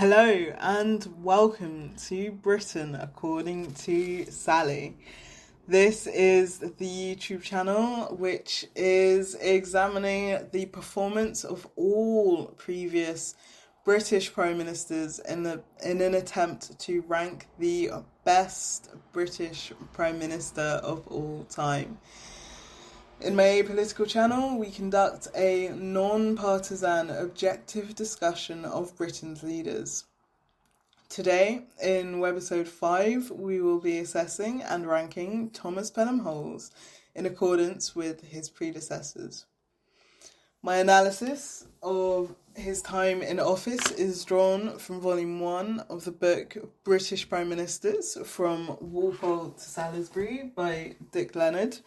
Hello and welcome to Britain According to Sally. This is the YouTube channel which is examining the performance of all previous British Prime Ministers in an attempt to rank the best British Prime Minister of all time. In my political channel, we conduct a non-partisan, objective discussion of Britain's leaders. Today, in Webisode 5, we will be assessing and ranking Thomas Pelham Holles in accordance with his predecessors. My analysis of his time in office is drawn from Volume 1 of the book British Prime Ministers, From Walpole to Salisbury by Dick Leonard.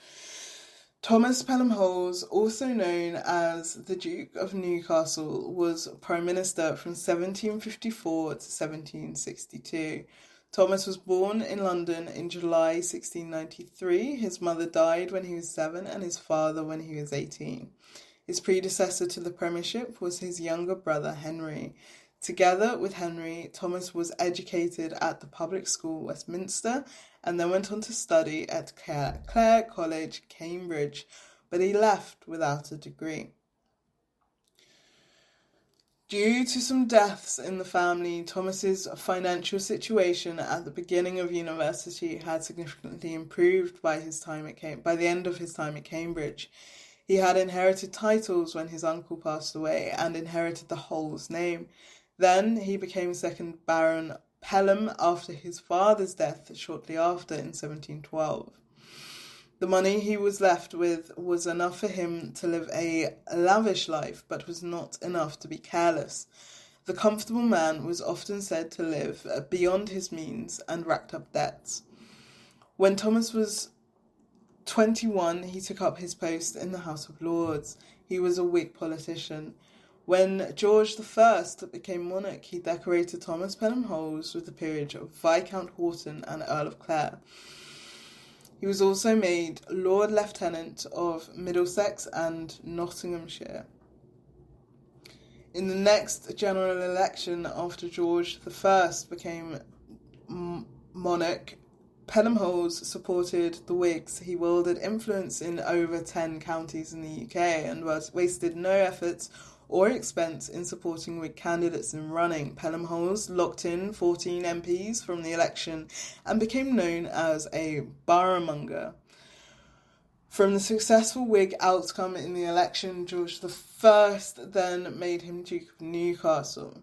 Thomas Pelham Holles, also known as the Duke of Newcastle, was Prime Minister from 1754 to 1762. Thomas was born in London in July 1693. His mother died when he was 7 and his father when he was 18. His predecessor to the premiership was his younger brother Henry. Together with Henry, Thomas was educated at the public school Westminster and then went on to study at Clare College, Cambridge, but he left without a degree. Due to some deaths in the family, Thomas's financial situation at the beginning of university had significantly improved by the end of his time at Cambridge. He had inherited titles when his uncle passed away and inherited the Holles name. Then he became second Baron Pelham after his father's death shortly after in 1712. The money he was left with was enough for him to live a lavish life, but was not enough to be careless. The comfortable man was often said to live beyond his means and racked up debts. When Thomas was 21, he took up his post in the House of Lords. He was a Whig politician. When George I became monarch, he decorated Thomas Pelham Holles with the peerage of Viscount Houghton and Earl of Clare. He was also made Lord Lieutenant of Middlesex and Nottinghamshire. In the next general election after George I became monarch, Pelham Holles supported the Whigs. He wielded influence in over 10 counties in the UK and wasted no efforts or expense in supporting Whig candidates in running. Pelham Holles locked in 14 MPs from the election and became known as a boroughmonger. From the successful Whig outcome in the election, George I then made him Duke of Newcastle.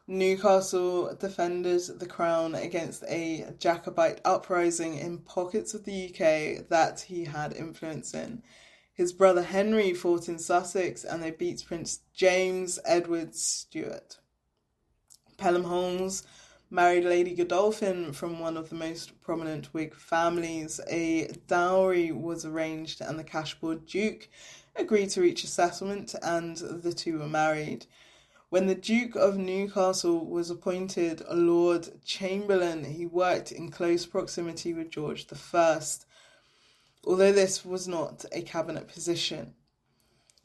Newcastle defended the crown against a Jacobite uprising in pockets of the UK that he had influence in. His brother Henry fought in Sussex and they beat Prince James Edward Stuart. Pelham Holles married Lady Godolphin from one of the most prominent Whig families. A dowry was arranged and the cashboard Duke agreed to reach a settlement and the two were married. When the Duke of Newcastle was appointed a Lord Chamberlain, he worked in close proximity with George I, although this was not a cabinet position.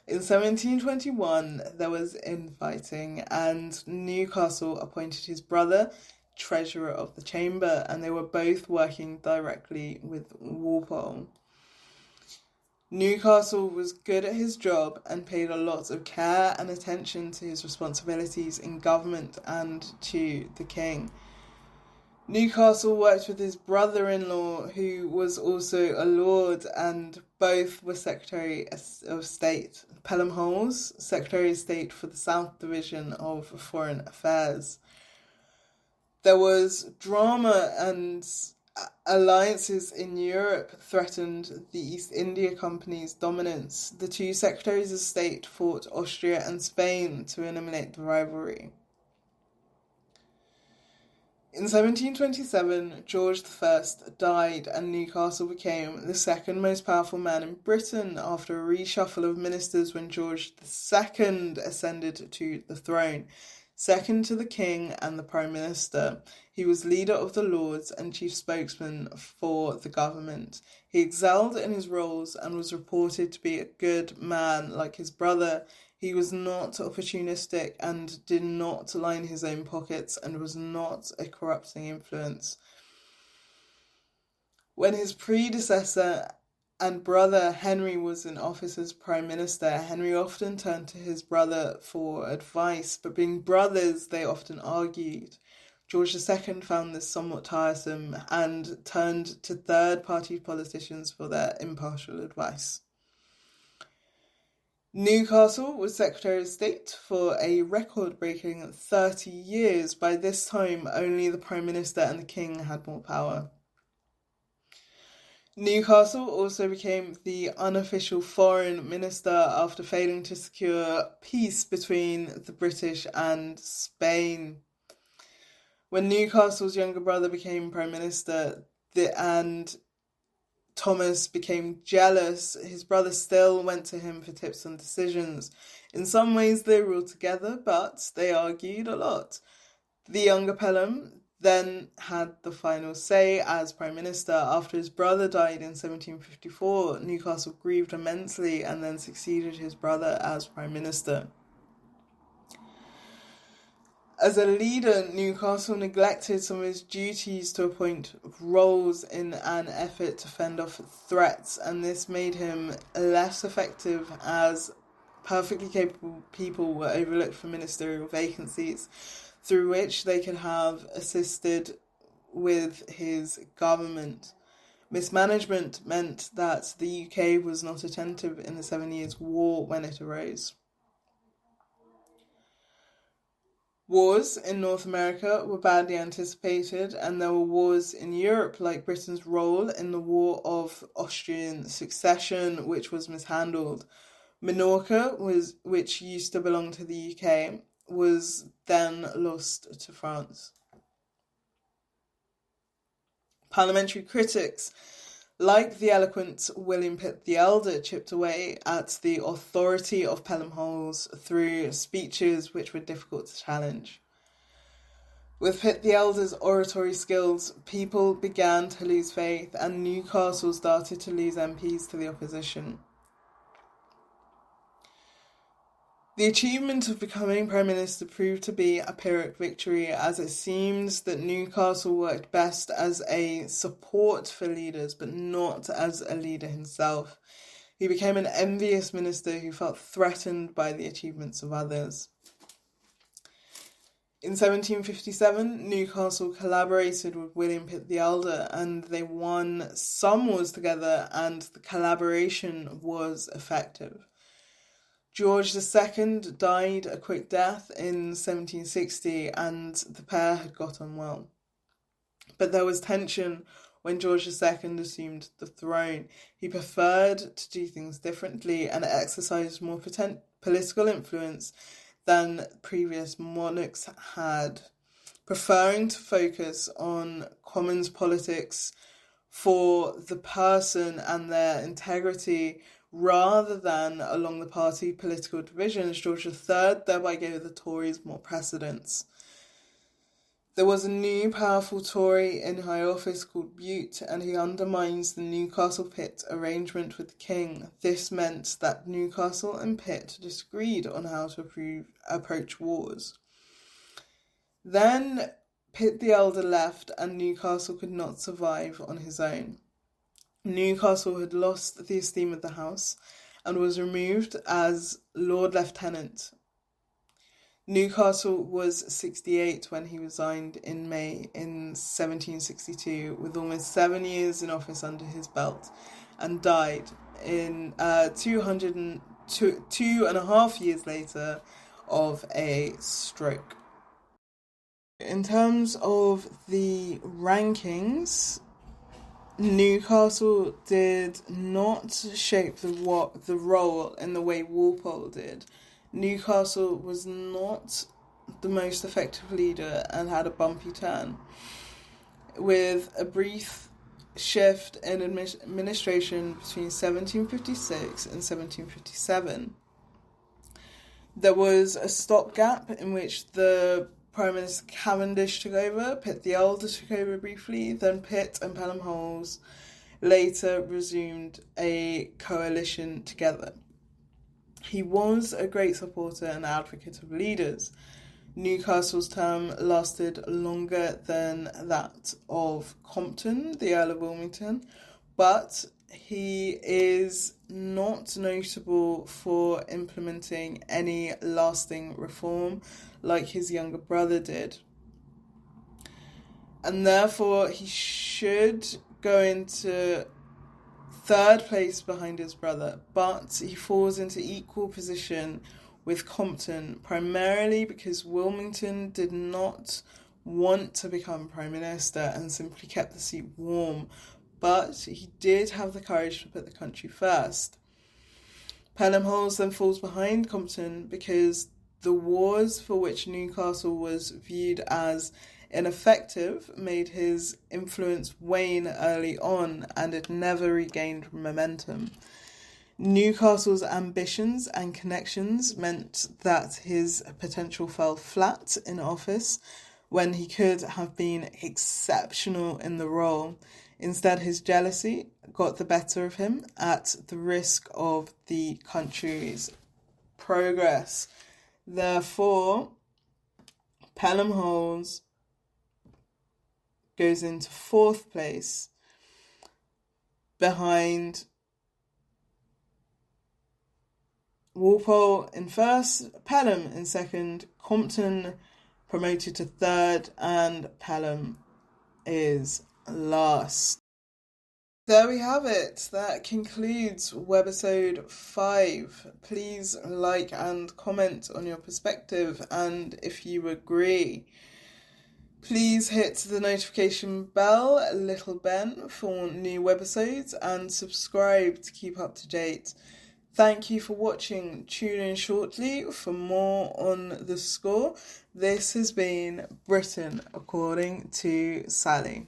In 1721, there was infighting, and Newcastle appointed his brother Treasurer of the Chamber, and they were both working directly with Walpole. Newcastle was good at his job and paid a lot of care and attention to his responsibilities in government and to the king. Newcastle worked with his brother-in-law, who was also a lord, and both were Secretary of State. Pelham Holles, Secretary of State for the South Division of Foreign Affairs. There was drama and alliances in Europe threatened the East India Company's dominance. The two Secretaries of State fought Austria and Spain to eliminate the rivalry. In 1727, George I died and Newcastle became the second most powerful man in Britain after a reshuffle of ministers when George II ascended to the throne. Second to the King and the Prime Minister, he was leader of the Lords and chief spokesman for the government. He excelled in his roles and was reported to be a good man like his brother. He was not opportunistic and did not line his own pockets and was not a corrupting influence. When his predecessor and brother Henry was in office as Prime Minister, Henry often turned to his brother for advice, but being brothers, they often argued. George II found this somewhat tiresome and turned to third-party politicians for their impartial advice. Newcastle was Secretary of State for a record-breaking 30 years. By this time, only the Prime Minister and the King had more power. Newcastle also became the unofficial foreign minister after failing to secure peace between the British and Spain. When Newcastle's younger brother became Prime Minister and Thomas became jealous, his brother still went to him for tips on decisions. In some ways they ruled together, but they argued a lot. The younger Pelham then had the final say as Prime Minister. After his brother died in 1754, Newcastle grieved immensely and then succeeded his brother as Prime Minister. As a leader, Newcastle neglected some of his duties to a point of roles in an effort to fend off threats, and this made him less effective as perfectly capable people were overlooked for ministerial vacancies, through which they could have assisted with his government. Mismanagement meant that the UK was not attentive in the 7 Years' War when it arose. Wars in North America were badly anticipated, and there were wars in Europe, like Britain's role in the War of Austrian Succession, which was mishandled. Minorca, which used to belong to the UK, was then lost to France. Parliamentary critics, like the eloquent William Pitt the Elder, chipped away at the authority of Pelham Holles through speeches which were difficult to challenge. With Pitt the Elder's oratory skills, people began to lose faith, and Newcastle started to lose MPs to the opposition. The achievement of becoming Prime Minister proved to be a Pyrrhic victory, as it seems that Newcastle worked best as a support for leaders, but not as a leader himself. He became an envious minister who felt threatened by the achievements of others. In 1757, Newcastle collaborated with William Pitt the Elder, and they won some wars together, and the collaboration was effective. George II died a quick death in 1760, and the pair had got on well. But there was tension when George II assumed the throne. He preferred to do things differently and exercised more political influence than previous monarchs had, preferring to focus on commons politics for the person and their integrity rather than along the party political divisions. George III thereby gave the Tories more precedence. There was a new powerful Tory in high office called Bute, and he undermines the Newcastle-Pitt arrangement with the King. This meant that Newcastle and Pitt disagreed on how to approach wars. Then Pitt the Elder left, and Newcastle could not survive on his own. Newcastle had lost the esteem of the house and was removed as Lord Lieutenant. Newcastle was 68 when he resigned in May in 1762, with almost 7 years in office under his belt, and died in 2.5 years later of a stroke. In terms of the rankings, Newcastle did not shape the role in the way Walpole did. Newcastle was not the most effective leader and had a bumpy turn, with a brief shift in administration between 1756 and 1757. There was a stopgap in which the Prime Minister Cavendish took over, Pitt the Elder took over briefly, then Pitt and Pelham Holles later resumed a coalition together. He was a great supporter and advocate of leaders. Newcastle's term lasted longer than that of Compton, the Earl of Wilmington, but he is not notable for implementing any lasting reform like his younger brother did. And therefore, he should go into third place behind his brother, but he falls into equal position with Compton, primarily because Wilmington did not want to become Prime Minister and simply kept the seat warm, but he did have the courage to put the country first. Pelham Holles then falls behind Compton because the wars for which Newcastle was viewed as ineffective made his influence wane early on, and it never regained momentum. Newcastle's ambitions and connections meant that his potential fell flat in office when he could have been exceptional in the role. Instead, his jealousy got the better of him at the risk of the country's progress. Therefore, Pelham Holles goes into fourth place behind Walpole in first, Pelham in second, Compton promoted to third, and Pelham is last. There we have it. That concludes Webisode 5. Please like and comment on your perspective and if you agree. Please hit the notification bell, Little Ben, for new webisodes and subscribe to keep up to date. Thank you for watching. Tune in shortly for more on the score. This has been Britain According to Sally.